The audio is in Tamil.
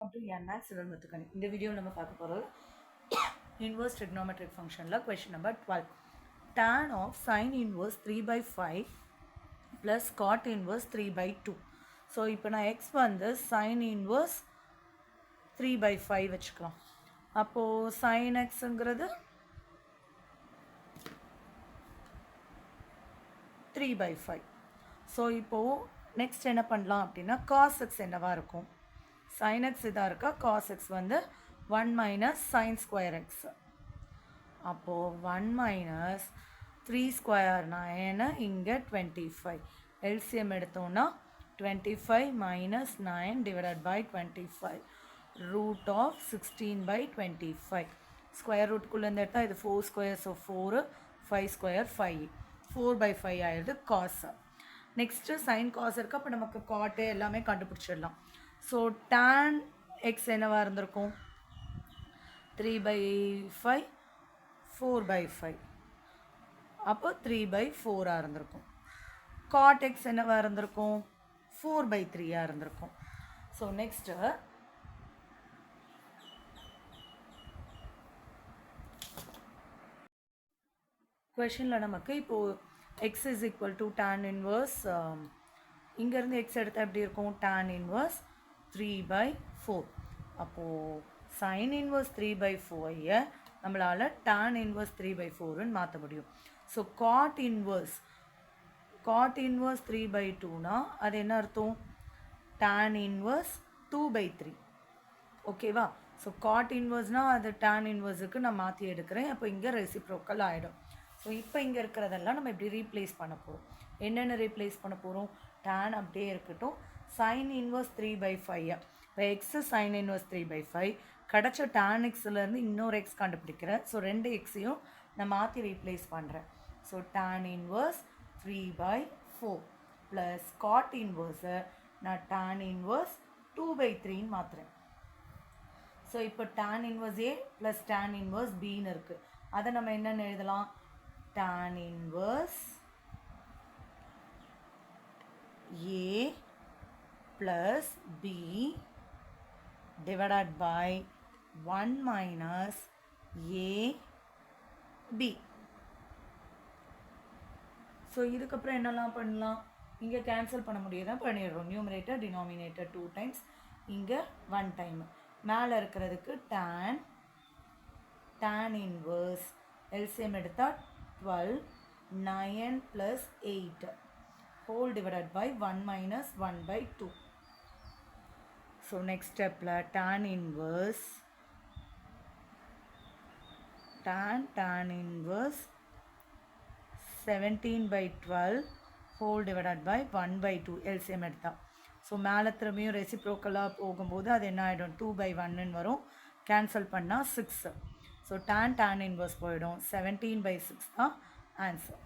welcome to NMAX Civil Methukani. In the video, we will inverse trigonometric function. Question number 12. Tan of sine inverse 3 by 5 plus cot inverse 3 by 2. So, இப்போ நான் x வந்து sin inverse 3 by 5 வச்சுக்கலாம். அப்போ sin xங்கிறது 3 by 5. ஸோ இப்போது நெக்ஸ்ட் என்ன பண்ணலாம் அப்படின்னா cos x என்னவா இருக்கும்? sin x இதாக இருக்கா, cos x வந்து 1 minus sin square x. அப்போது 1 minus 3 square 9 இங்கே 25. LCM எடுத்தோன்னா 25 minus 9 divided by 25. Root of 16 by 25. Square root குள்ளேருந்து எடுத்தால் இது 4 square, so 4, 5 square 5. 4 by 5 ஆயிடுது cos. நெக்ஸ்ட்டு sin cos இருக்குது, அப்போ நமக்கு cot எல்லாமே கண்டுபிடிச்சிடலாம். ஸோ tan x என்னவாக இருந்திருக்கும்? 3 by 5, 4 by 5. அப்போ 3 by 4 இருந்திருக்கும். cot x என்னவாக இருந்திருக்கும்? 4 by 3 இருந்திருக்கும். ஸோ நெக்ஸ்ட்டு கொஷனில் நமக்கு இப்போது x is equal to tan inverse, இங்கேருந்து x எடுத்தால் எப்படி இருக்கும்? tan inverse 3 by 4. அப்போது sin inverse 3 by 4 நம்மளால் tan inverse 3 by 4ன்னு மாற்ற முடியும். ஸோ cot inverse 3 by 2னா அது என்ன அர்த்தம்? tan inverse 2 by 3. ஓகேவா? ஸோ cot inverseனால் அது tan inverseக்கு நான் மாற்றி எடுக்கிறேன். அப்போ இங்கே ரெசிப்ரோக்கல் ஆகிடும். ஸோ இப்போ இங்கே இருக்கிறதெல்லாம் நம்ம இப்படி ரீப்ளேஸ் பண்ண போகிறோம். என்னென்ன ரீப்ளேஸ் பண்ண போகிறோம்? tan அப்படியே இருக்கட்டும். sin inverse 3 by 5. இப்போ x sin inverse 3 by 5 கிடச்ச tan xலேருந்து இன்னொரு x கண்டுபிடிக்கிறேன். ஸோ ரெண்டு எக்ஸையும் நான் மாற்றி ரீப்ளேஸ் பண்ணுறேன். So tan inverse 3 by 4 plus cot inverse நான் tan inverse 2 by 3ன்னு மாற்றுறேன். ஸோ இப்போ tan inverse A plus tan inverse Bன்னு இருக்குது. அதை நம்ம என்னென்னு எழுதலாம்? tan inverse A plus B divided by 1 minus A B. So இதுக்கப்புறம் என்னெல்லாம் பண்ணலாம்? இங்கே கேன்சல் பண்ண முடியாதான் பண்ணிடுறோம். நியூமரேட்டர் டினாமினேட்டர் 2 times, இங்கே 1 time. மேலே இருக்கிறதுக்கு tan inverse LCM எடுத்தால் 12, 9 plus 8 whole divided by 1 minus 1 by 2. So next step tan inverse tan inverse 17 by 12 whole divided by 1 by 2 LCM எடுத்தால். ஸோ மேலே திரும்பியும் ரெசிப்ரோக்கலாக போகும்போது அது என்ன ஆகிடும்? 2 by 1ன்னு வரும். கேன்சல் பண்ணால் 6. ஸோ tan inverse போயிடும். 17 by 6 தான் ஆன்சர்.